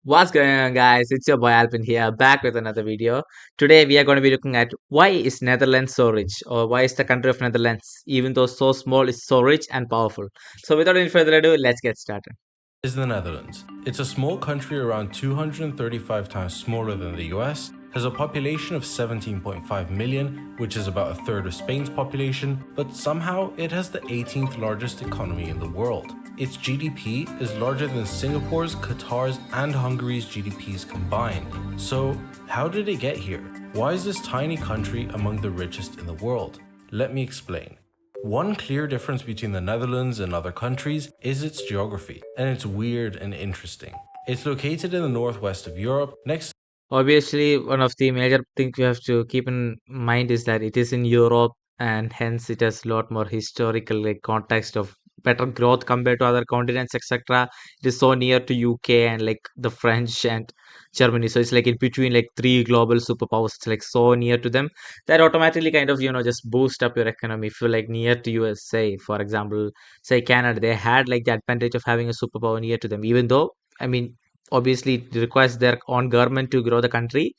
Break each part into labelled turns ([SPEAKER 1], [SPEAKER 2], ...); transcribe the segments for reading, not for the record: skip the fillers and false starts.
[SPEAKER 1] What's going on, guys? It's your boy Alvin here, back with another video. Today we are going to be looking at why is Netherlands so rich, or why is the country of Netherlands, even though so small, is so rich and powerful. So without any further ado, let's get started.
[SPEAKER 2] Is the Netherlands. It's a small country around 235 times smaller than the US, has a population of 17.5 million, which is about a third of Spain's population, but somehow it has the 18th largest economy in the world. Its GDP is larger than Singapore's, Qatar's, and Hungary's GDPs combined. So, how did it get here? Why is this tiny country among the richest in the world? Let me explain. One clear difference between the Netherlands and other countries is its geography, and it's weird and interesting. It's located in the northwest of Europe, next
[SPEAKER 1] Obviously, one of the major things we have to keep in mind is that it is in Europe, and hence it has a lot more historical context of better growth compared to other continents, etc. It is so near to UK and like the French and Germany, so it's like in between like three global superpowers. It's like so near to them that automatically kind of just boost up your economy. If you're like near to USA, for example, say Canada, they had like the advantage of having a superpower near to them, even though. I mean, obviously it requires their own government to grow the country.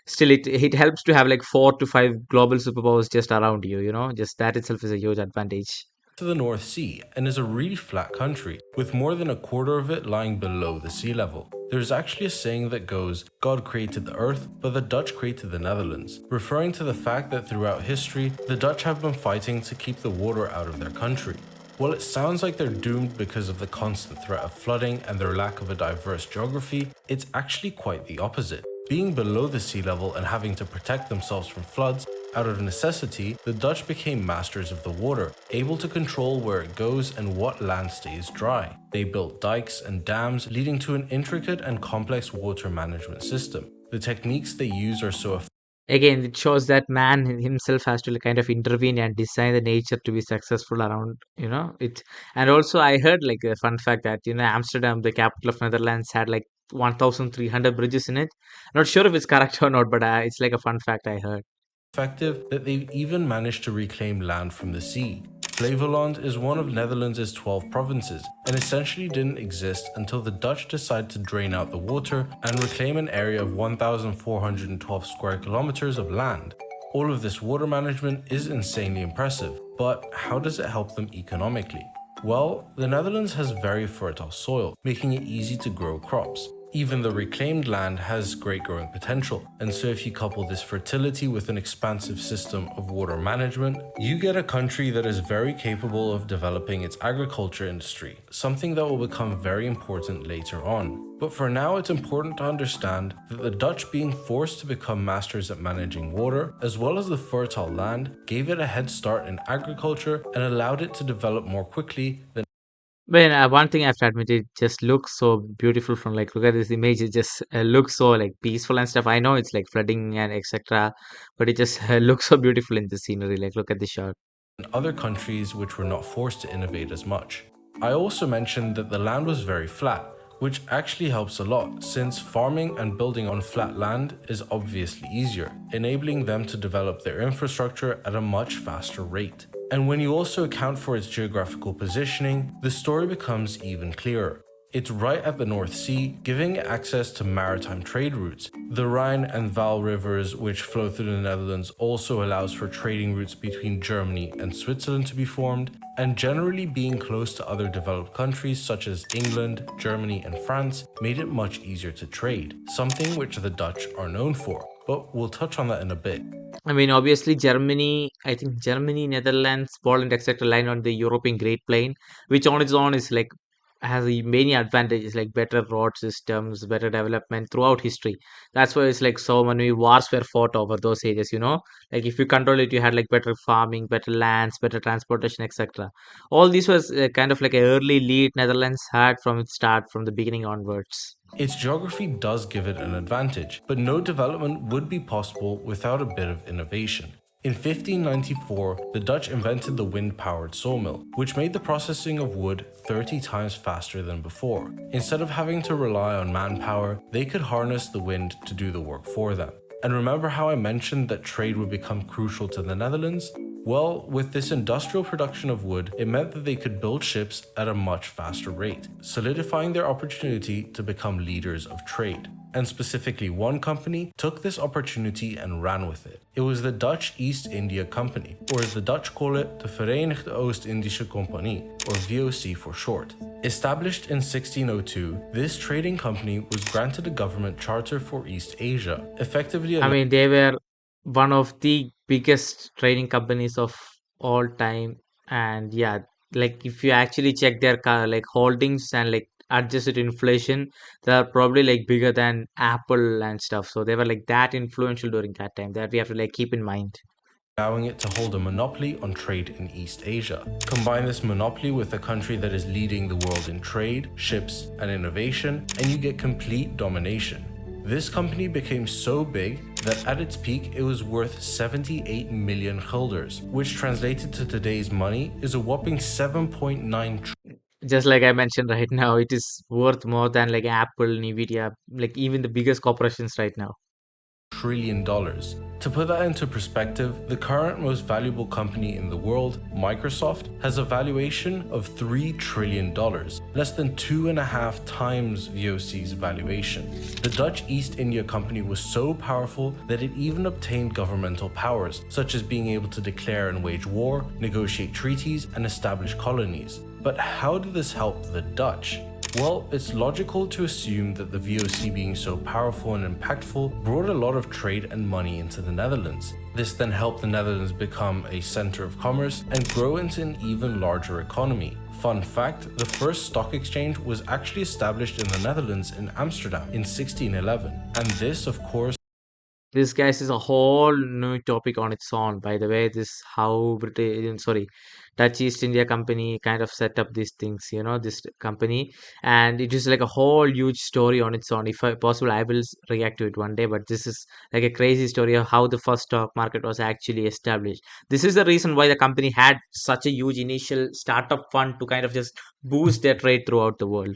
[SPEAKER 1] Still, it helps to have like 4 to 5 global superpowers just around you. Just that itself is a huge advantage.
[SPEAKER 2] to the North Sea and is a really flat country, with more than a quarter of it lying below the sea level. There's actually a saying that goes, God created the earth, but the Dutch created the Netherlands, referring to the fact that throughout history, the Dutch have been fighting to keep the water out of their country. While it sounds like they're doomed because of the constant threat of flooding and their lack of a diverse geography, it's actually quite the opposite. Being below the sea level and having to protect themselves from floods, out of necessity, the Dutch became masters of the water, able to control where it goes and what land stays dry. They built dikes and dams, leading to an intricate and complex water management system. The techniques they use are so effective.
[SPEAKER 1] Again, it shows that man himself has to like kind of intervene and design the nature to be successful around it. And also, I heard like a fun fact that Amsterdam, the capital of Netherlands, had like 1,300 bridges in it. Not sure if it's correct or not, but it's like a fun fact I heard.
[SPEAKER 2] That they've even managed to reclaim land from the sea. Flevoland is one of Netherlands' 12 provinces and essentially didn't exist until the Dutch decided to drain out the water and reclaim an area of 1,412 square kilometers of land. All of this water management is insanely impressive, but how does it help them economically? Well, the Netherlands has very fertile soil, making it easy to grow crops. Even the reclaimed land has great growing potential, and so if you couple this fertility with an expansive system of water management, you get a country that is very capable of developing its agriculture industry, something that will become very important later on. But for now, it's important to understand that the Dutch being forced to become masters at managing water, as well as the fertile land, gave it a head start in agriculture and allowed it to develop more quickly than.
[SPEAKER 1] But one thing I have to admit, it just looks so beautiful from like look at this image. It just looks so like peaceful and stuff. I know it's like flooding and etc., but it just looks so beautiful in the scenery. Like look at the shot.
[SPEAKER 2] Other countries which were not forced to innovate as much. I also mentioned that the land was very flat, which actually helps a lot since farming and building on flat land is obviously easier, enabling them to develop their infrastructure at a much faster rate. And when you also account for its geographical positioning, the story becomes even clearer. It's right at the North Sea, giving it access to maritime trade routes. The Rhine and Vaal rivers, which flow through the Netherlands, also allows for trading routes between Germany and Switzerland to be formed, and generally being close to other developed countries such as England, Germany, and France made it much easier to trade, something which the Dutch are known for. But we'll touch on that in a bit.
[SPEAKER 1] I mean, obviously Germany. I think Germany, Netherlands, Poland, etc. line on the European Great Plain, which on its own is like has many advantages like better road systems, better development throughout history. That's why it's like so many wars were fought over those areas. Like if you control it, you had like better farming, better lands, better transportation, etc. All this was kind of like a early lead Netherlands had from its start, from the beginning onwards.
[SPEAKER 2] Its geography does give it an advantage, but no development would be possible without a bit of innovation. In 1594, the Dutch invented the wind-powered sawmill, which made the processing of wood 30 times faster than before. Instead of having to rely on manpower, they could harness the wind to do the work for them. And remember how I mentioned that trade would become crucial to the Netherlands? Well, with this industrial production of wood, it meant that they could build ships at a much faster rate, solidifying their opportunity to become leaders of trade. And specifically, one company took this opportunity and ran with it. It was the Dutch East India Company, or as the Dutch call it, the Verenigde Oost-Indische Compagnie, or VOC for short. Established in 1602, this trading company was granted a government charter for East Asia, effectively
[SPEAKER 1] I mean, they were one of the biggest trading companies of all time, and yeah, like if you actually check their like holdings and like adjusted inflation, they are probably like bigger than Apple and stuff. So they were like that influential during that time. That we have to like keep in mind.
[SPEAKER 2] allowing it to hold a monopoly on trade in East Asia. Combine this monopoly with a country that is leading the world in trade, ships, and innovation, and you get complete domination. This company became so big that at its peak it was worth 78 million guilders, which translated to today's money is a whopping 7.9
[SPEAKER 1] Just like I mentioned right now, it is worth more than like Apple, Nvidia, like even the biggest corporations right now.
[SPEAKER 2] trillion dollars. To put that into perspective, the current most valuable company in the world, Microsoft, has a valuation of $3 trillion, less than 2.5 times VOC's valuation. The Dutch East India Company was so powerful that it even obtained governmental powers, such as being able to declare and wage war, negotiate treaties, and establish colonies. But how did this help the Dutch? Well, it's logical to assume that the VOC being so powerful and impactful brought a lot of trade and money into the Netherlands. This then helped the Netherlands become a center of commerce and grow into an even larger economy. Fun fact, the first stock exchange was actually established in the Netherlands in Amsterdam in 1611. And this, of course,
[SPEAKER 1] This guys is a whole new topic on its own. By the way, this how Dutch East India Company kind of set up these things, this company, and it is like a whole huge story on its own. If possible, I will react to it one day. But this is like a crazy story of how the first stock market was actually established. This is the reason why the company had such a huge initial startup fund to kind of just boost their trade throughout the world.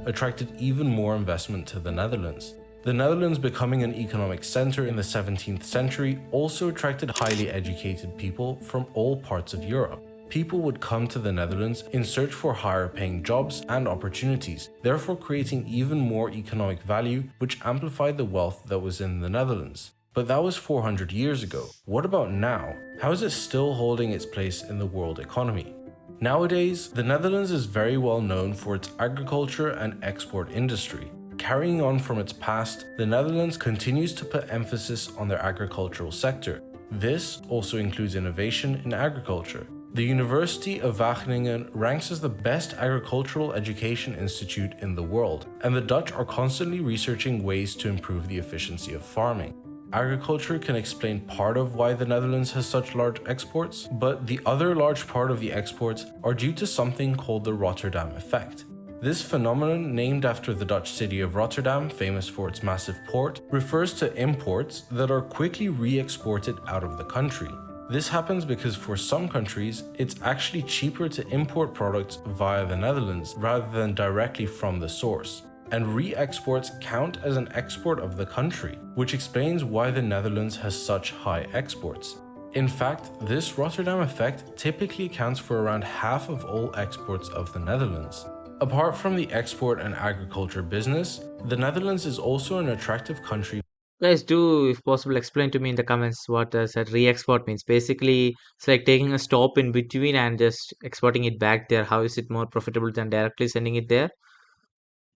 [SPEAKER 2] attracted even more investment to the Netherlands. The Netherlands becoming an economic center in the 17th century also attracted highly educated people from all parts of Europe. People would come to the Netherlands in search for higher paying jobs and opportunities, therefore creating even more economic value, which amplified the wealth that was in the Netherlands. But that was 400 years ago. What about now? How is it still holding its place in the world economy? Nowadays, the Netherlands is very well known for its agriculture and export industry. Carrying on from its past, the Netherlands continues to put emphasis on their agricultural sector. This also includes innovation in agriculture. The University of Wageningen ranks as the best agricultural education institute in the world, and the Dutch are constantly researching ways to improve the efficiency of farming. Agriculture can explain part of why the Netherlands has such large exports, but the other large part of the exports are due to something called the Rotterdam effect. This phenomenon, named after the Dutch city of Rotterdam, famous for its massive port, refers to imports that are quickly re-exported out of the country. This happens because for some countries, it's actually cheaper to import products via the Netherlands rather than directly from the source. And re-exports count as an export of the country, which explains why the Netherlands has such high exports. In fact, this Rotterdam effect typically accounts for around half of all exports of the Netherlands. Apart from the export and agriculture business, the Netherlands is also an attractive country.
[SPEAKER 1] Guys, do if possible explain to me in the comments what does that re-export means. Basically, it's like taking a stop in between and just exporting it back there. How is it more profitable than directly sending it there?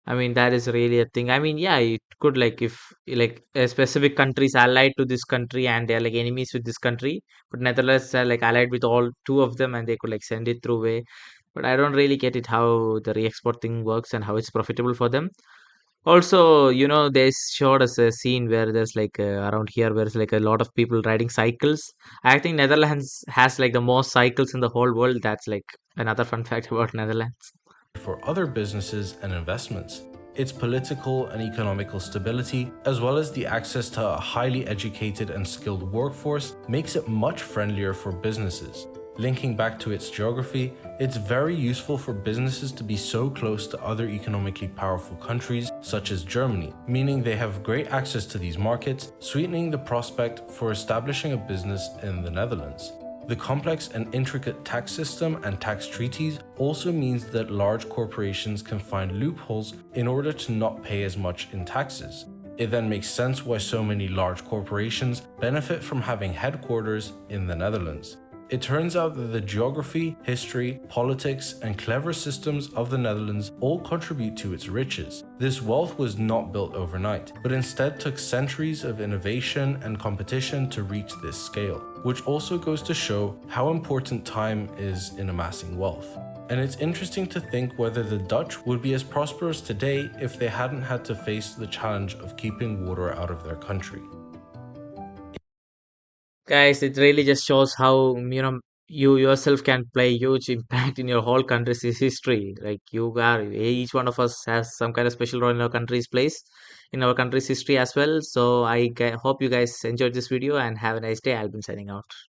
[SPEAKER 1] I mean, that is really a thing. I mean, yeah, it could like if like a specific country is allied to this country and they're like enemies with this country, but Netherlands are like allied with all two of them and they could like send it through way. But I don't really get it how the re-export thing works and how it's profitable for them. Also, they showed us a scene where there's like around here where there's like a lot of people riding cycles. I think Netherlands has like the most cycles in the whole world. That's like another fun fact about Netherlands.
[SPEAKER 2] For other businesses and investments. Its political and economical stability, as well as the access to a highly educated and skilled workforce, makes it much friendlier for businesses. Linking back to its geography, it's very useful for businesses to be so close to other economically powerful countries such as Germany, meaning they have great access to these markets, sweetening the prospect for establishing a business in the Netherlands. The complex and intricate tax system and tax treaties also means that large corporations can find loopholes in order to not pay as much in taxes. It then makes sense why so many large corporations benefit from having headquarters in the Netherlands. It turns out that the geography, history, politics, and clever systems of the Netherlands all contribute to its riches. This wealth was not built overnight, but instead took centuries of innovation and competition to reach this scale, which also goes to show how important time is in amassing wealth. And it's interesting to think whether the Dutch would be as prosperous today if they hadn't had to face the challenge of keeping water out of their country.
[SPEAKER 1] Guys, it really just shows how, you yourself can play huge impact in your whole country's history. Like you are, each one of us has some kind of special role in our country's place, in our country's history as well. So hope you guys enjoyed this video and have a nice day. I'll be signing out.